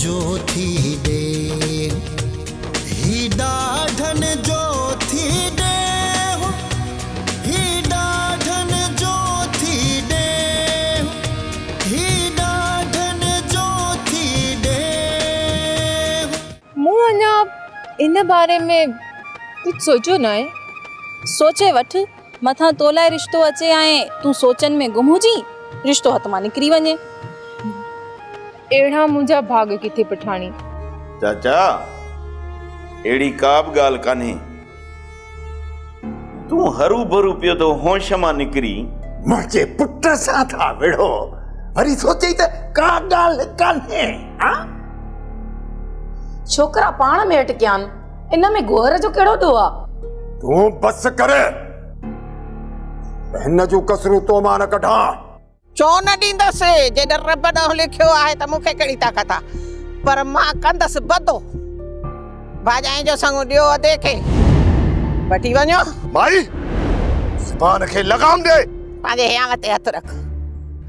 जो थी दे, ही ॾाढन जो थी दे, ही ॾाढन जो थी दे, ही ॾाढन जो थी दे। मूं अञा इन बारे में कुछ सोचो न आहे। सोचे वठ, मथां तो लाइ रिश्तो अचे ऐं तूं सोचनि में गुम हुजी रिश्तो हथ मां निकिरी वञे। अहिड़ा मुंहिंजा भाग किथे पठाणी। चाचा अहिड़ी का बि ॻाल्हि कान्हे। तूं हरू भरू पियो तो होश मां निकिरी मुंहिंजे पुट सां था विढ़ो, वरी सोचई त का ॻाल्हि कान्हे। छोकरा पाण में अटकिया आहिनि, इन में गोहर जो कहिड़ो ॾोह आहे? तूं बस कर, हिन जूं कसरूं तो मां न कढां। छो न ॾींदसि? जेॾा रब ॾोह लिखियो आहे त मूंखे कहिड़ी ताक़त आहे, पर मां कंदसि बदो। भाॼाई जो संग ॾियो अधे खे वठी वञो। भाई ज़बान खे लगाम दे। पंहिंजे हियाव ते हथ रख।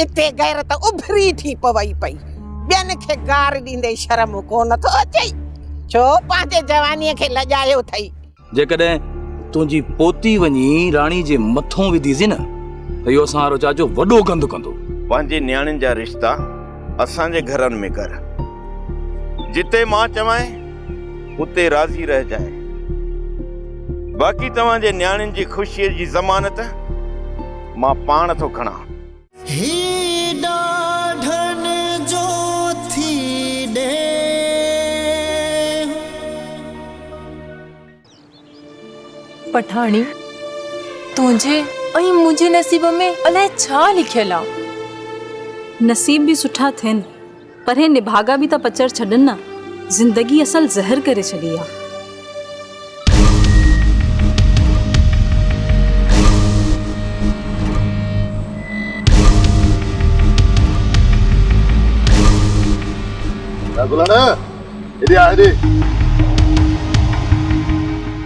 इते गैरत उभरी थी पवई पई, ॿियनि खे गार ॾींदे शर्म कोन थो अचे? छो पंहिंजे जवानीअ खे लॼायो अथई? जेकॾहिं तुंहिंजी पोती वञी राणी जे मथों विधीसी न त इहो असांजो चाचो वॾो गंद कंदो। पंहिंजे न्याणियुनि जा रिश्ता असांजे घरनि में कर। जिते मां चवां उते राज़ी रहिजांइ। बाक़ी तव्हांजे न्याणियुनि जी ख़ुशीअ जी ज़मानत मां पाण थो खणां। ही ॾाढन जो थी दे। पठाणी, तुंहिंजे ऐं मुंहिंजे नसीब में अलाए छा लिखियल आहे। नसीब भी सुठा थियनि, पर हे निभागा भी त पचर छॾनि न। जिंदगी असल ज़हर करे छॾी आहे।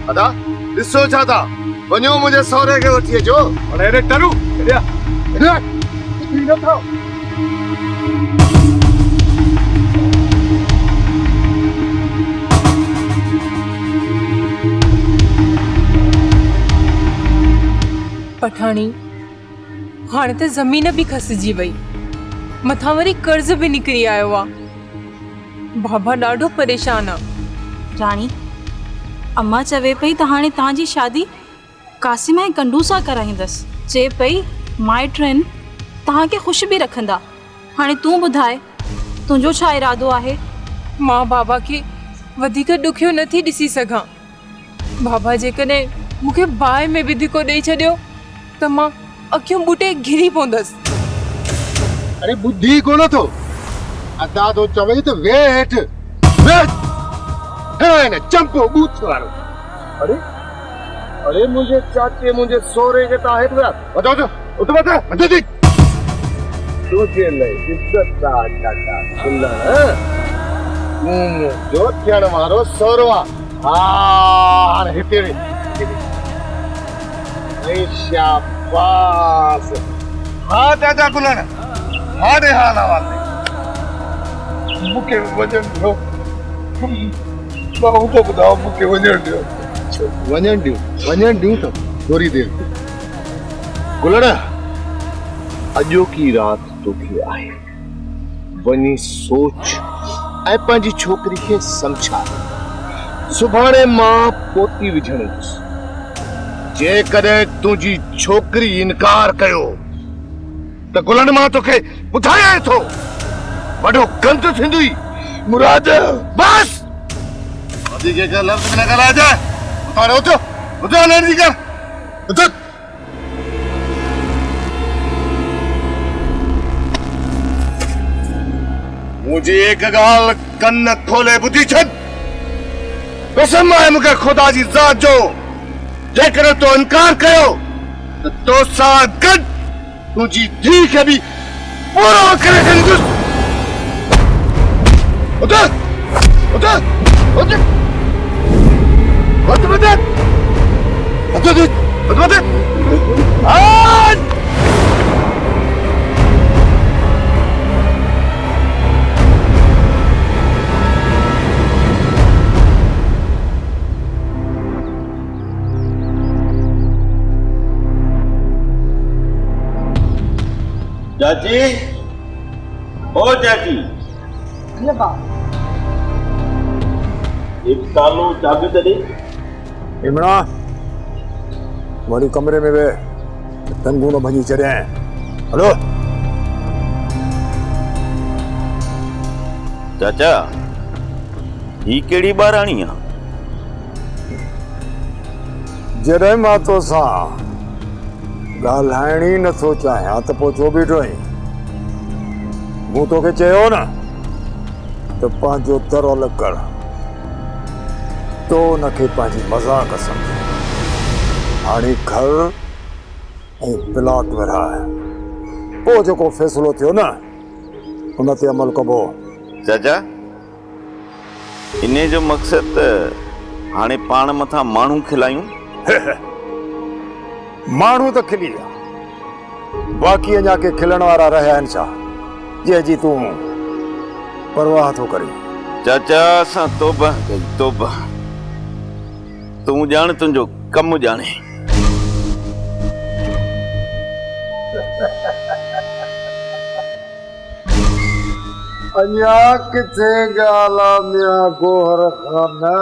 अदा ॾिसो छा था, वञो मुंहिंजे सहुरे खे वठी अचो। अरे टरू पठाणी, हाणे त ज़मीन भी खसिजी वई, मथां वरी कर्ज़ भी निकिरी आयो आहे। बाबा ॾाढो परेशान आहे। राणी, अम्मा चवे पई त हाणे तव्हांजी शादी कासिम ऐं कंडू सां कराईंदसि। चए पई माइट आहिनि, तव्हांखे ख़ुशि भी रखंदा। हाणे तूं ॿुधाए, तुंहिंजो छा इरादो आहे? मां बाबा खे वधीक ॾुखियो नथी ॾिसी सघां। बाबा जेकॾहिं मूंखे बाहि में विधि को ॾेई छॾियो त मां अखियूं ॿूटे घिरी पवंदसि। अरे बुद्धि कोन थो, अदा तो चवई त वेठ वेठ है चंपो बूथ वारो। अरे अरे मुझे चाचे मुझे सोरे के ता हेठ बताओ तो उठ बता दी तुझे ले इज्जत का चाचा सुनना जो थियण वारो सोरवा। हां हिते ऐ शाबाश। हां चाचा कुलन हां दे हाल वाले मुके वजन दो बाबू तो बताओ मुके वजन दियो तो थोड़ी देर गुलड़ा अजो की रात तो के आए वनी सोच ऐ पंजी छोकरी के समझा। सुभाणे मां पोती विझण जे करे तुझी छोकरी इनकार कयो त गुलड़ मां तोखे बुधाया थो वडो गंद थिंदी। मुराद बस अदी के लफ्ज न करा जाए उतारो तो उतार नहीं कर उतार। मुझे एक गाल कन्न खोले बुद्धि छद कसम है मुके खुदा जी जात जो जेकर तो इनकार कयो तो सा गद तुझी धी के भी पूरा करे हिंदुस। उधर उधर उधर उधर उधर उधर उधर आज चाची, ओ चाची, एक तालो चाबी तो दे। इमरा वरी कमरे में वे तंगू न भजी चढ़िया हैं। हलो चाचा, ही केड़ी बाराणी आ? जॾहिं मां तोसां ॻाल्हाइण ई नथो चाहियां त पोइ छो बीठो आहीं? मूं तोखे चयो न त पंहिंजो दरौल कर, तो उनखे पंहिंजी मज़ाक सम्झ। हाणे घर ऐं प्लाट विरहाए, पोइ जेको फ़ैसिलो थियो न उन ते अमल कबो। चाचा, इने जो मक़सद त हाणे पाण मथां माण्हू खिलायूं? माण्हू त खिली विया, बाक़ी अञा के खिलण वारा रहिया आहिनि छा, जंहिंजी तूं परवाह थो करी? चाचा, असां तौबा कई, तौबा। तूं ॼाण, तुंहिंजो कमु ॼाणे। अञा किथे ॻाल्हि मियां गोहर खाना।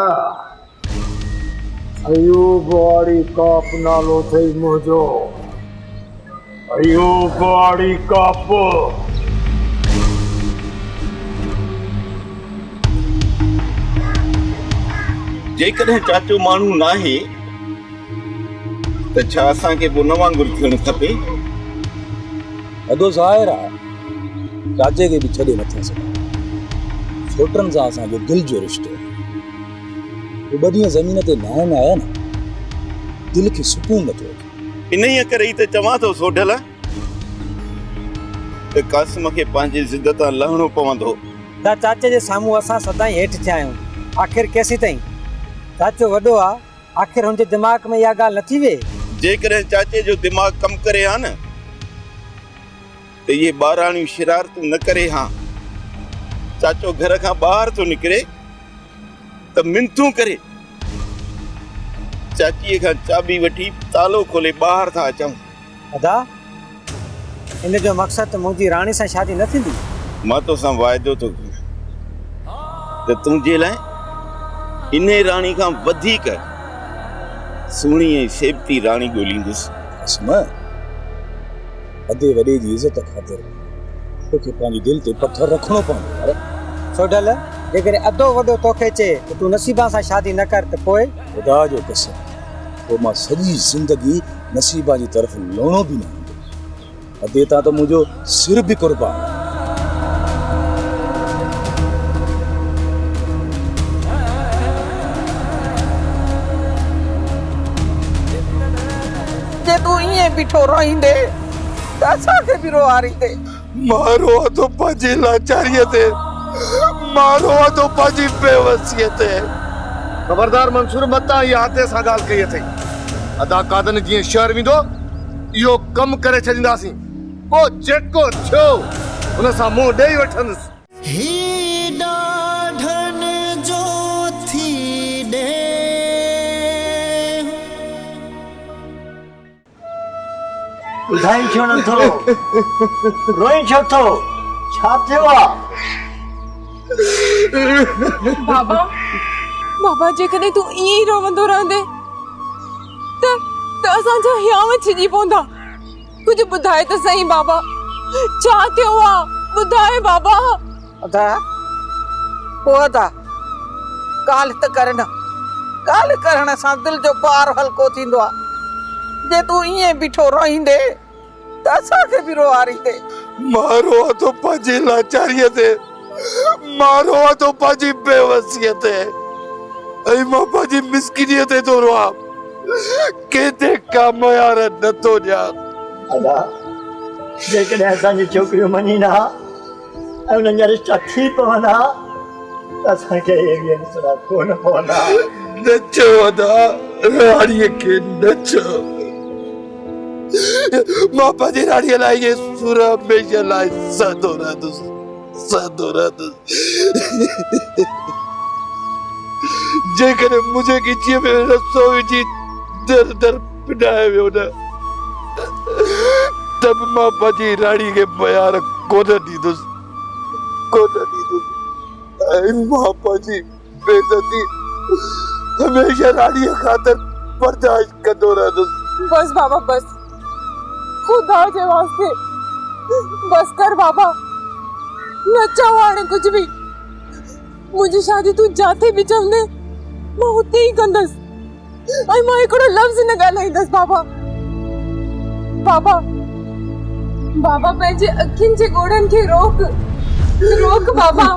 अयूब वाड़ी काप नालो थई मुंहिंजो, अयूब वाड़ी काप। जेकॾहिं चाचो माण्हू नाहे त छा असांखे पोइ न वांगुरु थियणु खपे? अदो ज़ाहिर आहे चाचे खे बि छॾे नथा सघूं। छोटनि सां असांजो दिलि जो रिश्तो आहे। ॿ ॾींहं ज़मीन ते नाहिन आया न, दिलि खे सुकून नथो अचे। इन ई करे ई त चवां थो सोढल त क़ासिम खे पंहिंजी ज़िद तां लहणो पवंदो। त चाचे जे साम्हूं असां सदाईं हेठि थिया आहियूं, आख़िर केसी ताईं? चाचो वॾो आहे, आख़िर हुनजे दिमाग़ में इहा ॻाल्हि नथी वेहे? जेकॾहिं चाचे जो दिमाग़ कमु करे हा न त इहे ॿाराणियूं शरारतूं न करे हा। चाचो घर खां ॿाहिरि थो निकिरे त मिंथूं करे चाचीअ खां चाबी वठी तालो खोले ॿाहिरि था अचूं। अदा, इन जो मक़सदु त मुंहिंजी राणी सां शादी न थींदी? मां तोसां वाइदो थो कयां त तुंहिंजे लाइ इन राणी खां वधीक सुहिणी ऐं सेबती राणी ॻोल्हींदुसि। असमा अदे वॾे जी इज़त ख़ातिर तोखे पंहिंजी दिलि ते पथर रखणो पवंदो। अरे सोढल, जेकॾहिं अदो वॾो तोखे चए त तूं नसीबा सां शादी न कर त पोइ? ख़ुदा जो कसम, पोइ मां सॼी ज़िंदगी नसीबा जी तरफ़ लहणो बि न हूंदो। अदे तां त मुंहिंजो सिर बि क़ुर्बान। जे तूं ईअं बीठो रहींदे त असांखे बि रोआरींदे। मारो तो पंहिंजी लाचारीअ ते, मारो तो पंहिंजी बेवसीअ ते। खबरदार मंसूर, मतां इहा हाथे सां ॻाल्हि कई अथई। अदा कादन जीअं शहर वेंदो इहो कमु करे छॾींदासीं, पोइ जेको थियो हुन सां मुंहुं ॾेई वठंदुसि। ही ॾाढन जो थी ॾे ॿुधाई छो नथो? रोई छो थो? छा थियो आहे? बाबा, बाबा जेकॾहिं तूं ईअं ई रोवंदो रहंदे त असांजा हियाव छिजी पवंदा। कुझु ॿुधाए त सही बाबा, छा थियो आहे? ॿुधाए बाबा। अदा, पोइ अदा ॻाल्हि त कर न। ॻाल्हि करण सां दिलि जो भार हल्को थींदो आहे। जे तूं ईअं बीठो रहींदे त असांखे बि रोआरींदे। मारो तो पंहिंजी लाचारीअ ते, मारो तो पंहिंजी बेवसीअ ते, ऐं मां पंहिंजी मिसकिनीअ ते थो रोआं। केते कम यार नथो ॾियां। अदा, जेकॾहिं असांजी छोकिरियूं मञी न ऐं उन्हनि जा रिश्ता थी पवंदा त असांखे इहे ॾिसणा कोन पवंदा। नचो अदा, राणीअ खे नचो। मां पंहिंजी राणीअ लाइ इहे सुर हमेशह लाइ सदो रहंदुसि, सदो रहंदुसि। जेकॾहिं मुंहिंजे गिचीअ में रसो विझी दर दर पिनाए वियो न तब मां पंहिंजी राणी खे प्यार कोन ॾींदुसि ऐं मां पंहिंजी बेइज़ती हमेशह राणीअ ख़ातिर बर्दाश्त कंदो रहंदुसि। बस बाबा बस, खुदा जे वास्ते बस कर बाबा, न चओ हाणे कुछ भी। मुंहिंजी शादी तूं जाते बि चवंदे मां हुते ई कंदसि ऐं मां हिकिड़ो लफ़्ज़ न ॻाल्हाईंदसि बाबा। बाबा बाबा पंहिंजे अखियुनि जे ॻोढ़नि खे रोक बाबा,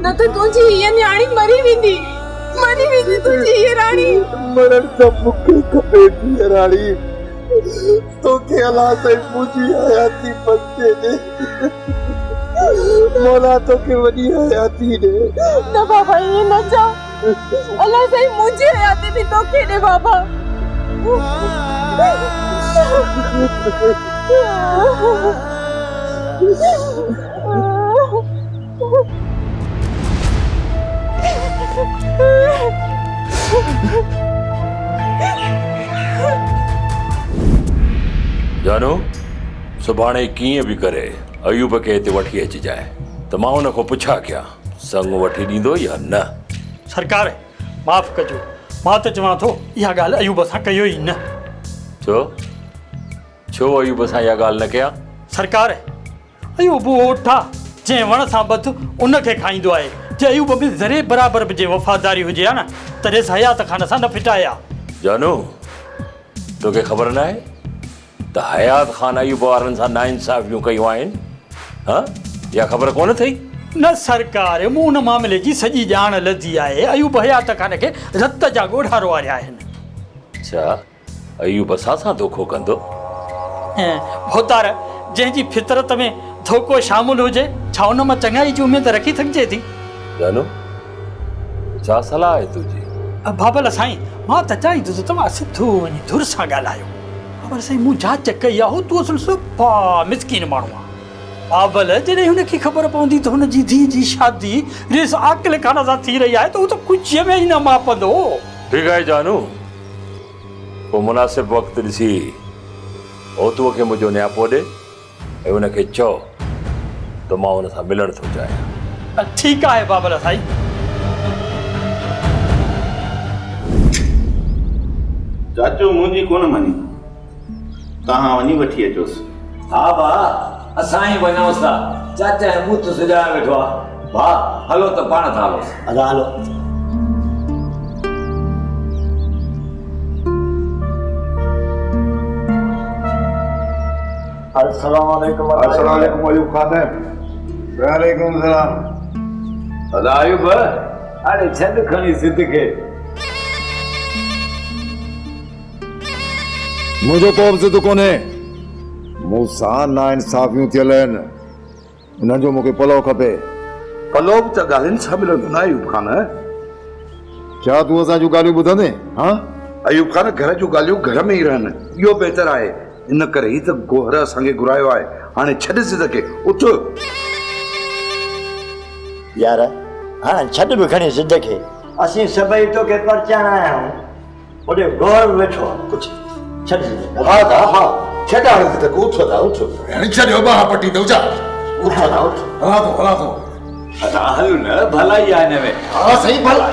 न त तुंहिंजी हीअ न्याणी मरी वेंदी तुंहिंजी हीअ राणी। मरण त मूंखे खपे थी राणी, तोखे अलाह साईं मुंहिंजी हयाती बचे ॾे, मौला तोखे वॾी हयाती ॾे। न बाबा ईअं न चओ, अलाह साईं मुंहिंजी हयाती बि तोखे ॾे बाबा। जानू सुभाणे कीअं बि करे अयूब खे हिते वठी अचिजांइ त मां हुन खां पुछां कयां संग वठी ॾींदो या न। सरकार माफ़ कजो, मां त चवां थो इहा ॻाल्हि अयूब सां कयो ई न। छो अयूब सां इहा ॻाल्हि न कयां? सरकार अयूब ओठ आहे जंहिं वण सां बथ उनखे खाईंदो आहे। जे अयूब बि ज़रे बराबरि बि जे वफ़ादारी हुजे हा न तॾहिं हयात खान सां न फिटाया। जानू तोखे ख़बर न आहे त हयात ख़ान अयूब वारनि सां नाइंसाफ़ियूं कयूं आहिनि? हा इहा ख़बर कोन अथई? न सरकार, मूं उन मामले जी सॼी ॼाण लधी आहे। अयूब हयात खान खे रत जा ॻोढ़ा रोआरिया आहिनि। छा अयूब असां सां धोखो कंदो? भोतार जंहिंजी फितरत में धोखो शामिल हुजे छा उन मां चङाई जी उमेद रखी सघिजे थी? जानू छा सलाह आहे तुंहिंजी? बाबल साईं मां त चाहींदुसि तव्हां सिधो वञी धुर सां ॻाल्हायो। बाबल साईं मूं जांच कई आहे, तूं असुल सुपा मिसकीन माण्हू आहे। बाबल जॾहिं हुनखे ख़बर पवंदी त हुनजी धीउ जी शादी रिस आकिल खान सां थी रही आहे त हू त कुझु में ई न मापंदो। ठीकु आहे जानू, पोइ मुनासिबु वक़्तु ॾिसी ओतूअ खे मुंहिंजो नियापो ॾे ऐं हुनखे चओ त मां हुन सां मिलणु थो चाहियां। ठीकु आहे बाबल साईं। चाचो मुंहिंजी कोन मनी, तव्हां वञी वठी अचोसि। हा भाउ असां ई वञूंसि था, चाचा मूं त सुञाणे वेठो आहे। भाउ हलो त पाण था हलोसि। हलो अस्सलाम वालेकुम अयूब खान। वालेकुम सलाम। अदा अयूब अरे छॾ खणी सिद्ध खे। मुंहिंजो को बि ज़िद कोन्हे, मूंसां नाइंसाफ़ियूं थियल आहिनि, हिननि जो मूंखे पलो खपे। पलो बि त ॻाल्हियुनि सां मिलंदो न अयूब खान। छा तूं असां जूं ॻाल्हियूं ॿुधंदे? हा अयूब खान घर जूं ॻाल्हियूं घर में ई रहनि, इहो बहितर आहे। इन करे ई त गोहर असांखे घुरायो आहे। हाणे छॾ ज़िद खे, उथ। यार हाणे छॾ बि खणी ज़िद खे, असीं सभई तोखे परचाइण आया आहियूं। ओॾे गोहर वेठो आहे, कुझु छॾ ज़िद। हा दा हा छॾ हाणे ज़िद खे, उथ दा उथ। हाणे छॾियो बाह पटी दो जा, उथ दा उथ। हला तो असां हलूं न, भलाई आहे हिन में। हा सही भला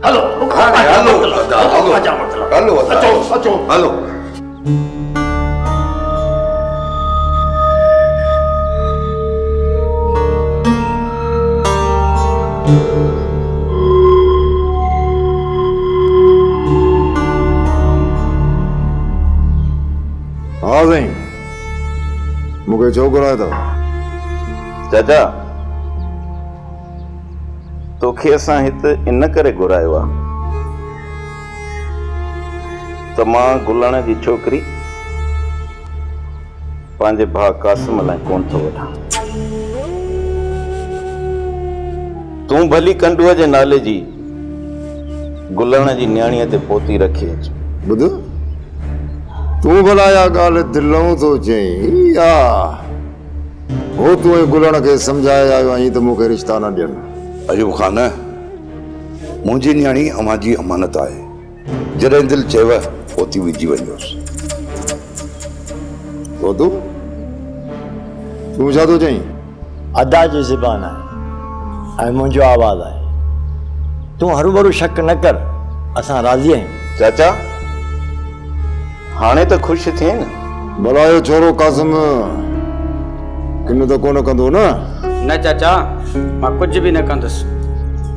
हलो हलो अचो अचो हलो। हा साईं, मूंखे छो घुरायो अथव? चाचा तोखे असां हिते इन करे घुरायो आहे त मां गुलाण जी छोकिरी पंहिंजे भाउ कासिम लाइ कोन थो वठां। तूं भली कंडूअ जे नाले जी गुलाण जी न्याणीअ ते पोती रखी अच। ॿुध, तूं भला इहा ॻाल्हि दिलों थो चईं या हो तूं गुलाण खे सम्झाए आयो आहीं त मूंखे रिश्ता न ॾियनि? अयूब खान मुंहिंजी न्याणी अमां जी अमानत आहे, जॾहिं दिलि चयव पोती विझी वञोसि। तो तू छा थो चईं? अदा जी ज़बान आहे ऐं मुंहिंजो आवाज़ आहे। तूं हरू भरू शक न कर, असां राज़ी आहियूं। चाचा हाणे त ख़ुशि थिए न? भला यो छोरो कासिम किन त कोन कंदो न? न चाचा, मां कुछ भी न कंदुसि।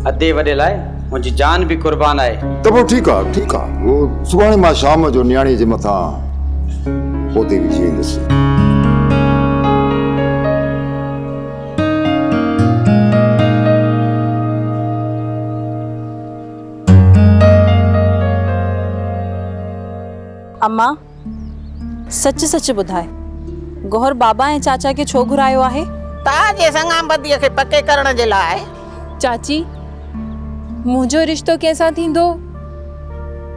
अदे वॾे लाइ मुंहिंजी जान भी कुर्बान आहे। त पोइ ठीकु आहे। वो सुभाणे मां शाम जो न्याणी जे मथां पोते विझी ईंदुसि। अम्मा सच सच ॿुधाए, गौहर बाबा ऐं चाचा खे छो घुरायो आहे? तव्हांजे संगा बदीअ खे पके करण जे लाइ। चाची, मुंहिंजो रिश्तो कंहिंसां थींदो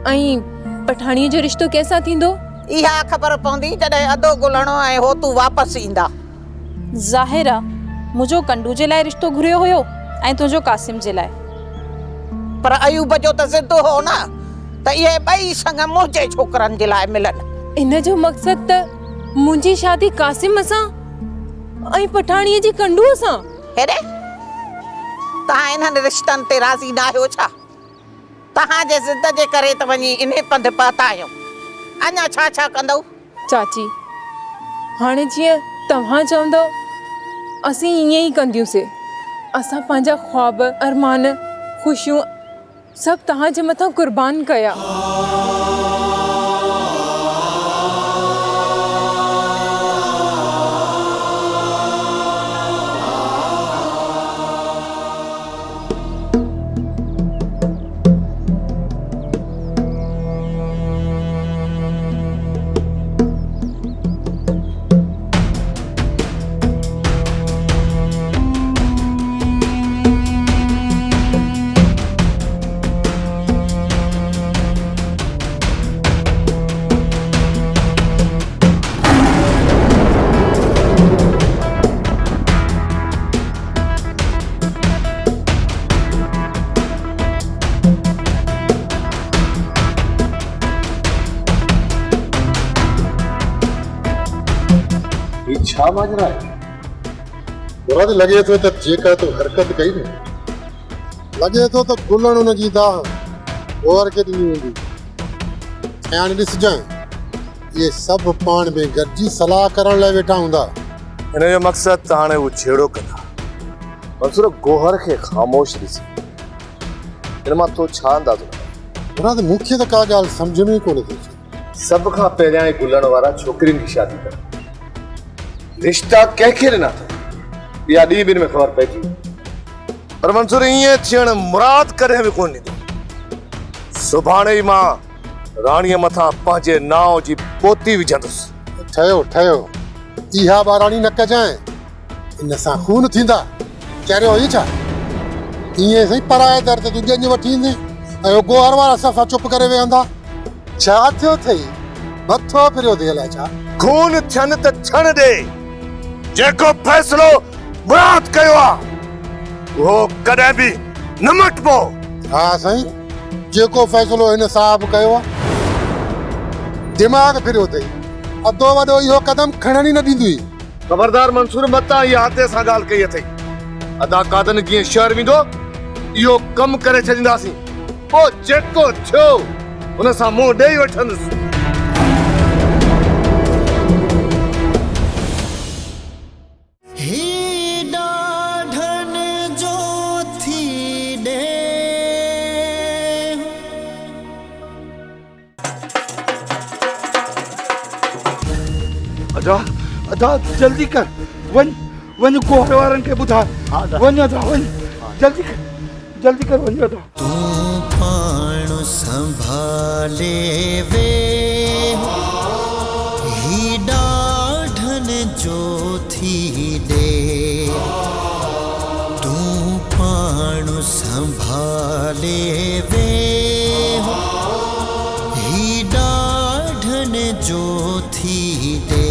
ऐं पठाणीअ जो रिश्तो कंहिंसां थींदो? इहा ख़बर पवंदी जॾहिं अदो गुलणो ऐं हो तूं वापसि ईंदा। ज़ाहिर आहे मुंहिंजो कंडू जे लाइ रिश्तो घुरियो हुयो ऐं तुंहिंजो कासिम जे लाइ। पर अयूब जो त ज़िद हो न त इहे ॿई संग मुंहिंजे छोकरनि जे लाइ मिलनि। इन जो मक़सद त मुंहिंजी शादी कासिम सां ऐं पठाणीअ जी कंडूअ सां। हेॾे तव्हां इन्हनि रिश्तनि ते राज़ी न आहियो छा? तव्हांजे ज़िद जे करे त वञी इन पंध पहुता आहियूं। अञा छा छा कंदव? चाची, हाणे जीअं तव्हां चवंदव असीं ईअं ई कंदियूंसीं। असां पंहिंजा ख्वाब, अरमान, ख़ुशियूं सभु तव्हांजे मथां कुर्बान कया। छा माजरा है? मुराद लगे तो जेका तो हरकत कई न लगे तो गुलण उन जी दाह और के दी हुंदी। ध्यान ॾिस जाए ये सब पाण में गॾिजी सलाह करण लाइ वेठा हूंदा। इन जो मक़सद त हाणे वो छेड़ो कंदा। मंसूर गोहर खे ख़ामोश ॾिसी इन मां तो छा अंदाज़ो? मुराद मूंखे त का ॻाल्हि सम्झ में कोन थी अचे। सब खां पहिरियां गुलण वारा छोकिरियुनि की शादी कर, रिश्ता कंहिंखे ॾिना अथई इहा ॾींहं ॿिनि में ख़बर पइजी। पर मंसूर ईअं थियण मुराद कॾहिं बि कोन ॾींदो। सुभाणे ई मां राणीअ मथां पंहिंजे नाव जी पोती विझंदुसि। ठहियो ठहियो, इहा ॿाराणी न कजांइ, इन सां खून थींदा। चरियो ई छा ईअं सही पराए दर ते तूं ॼञ वठी ईंदे ऐं गोहर वारा सफ़ा चुप करे वेहंदा। छा थियो अथई? मथो फिरियो थी अलाए छा? खून थियनि त थियण ॾे। जेको फ़ैसिलो मुराद कयो आहे उहो कॾहिं बि न मटिबो। हा साईं, जेको फ़ैसिलो हिन साहब कयो आहे दिमाग़ फिरियो अथई। अदो वॾो इहो कदम खणण ई न ॾींदी। ख़बरदार मंसूर मतां इहा हथे सां ॻाल्हि कई अथई। अदा कादन जीअं शहर वेंदो इहो कमु करे छॾींदासीं। पोइ जेको थियो हुन सां मुंहुं ॾेई वठंदुसि। अदा जल्दी कर, वन गोहर वारनि खे ॿुधाए। वञ अदा, वञ जल्दी कर वञ अदा। तू पाण संभाले वे ही ॾाढन जो थी ॾे। तू पाण संभाले वे ही ॾाढन जो थी ॾे।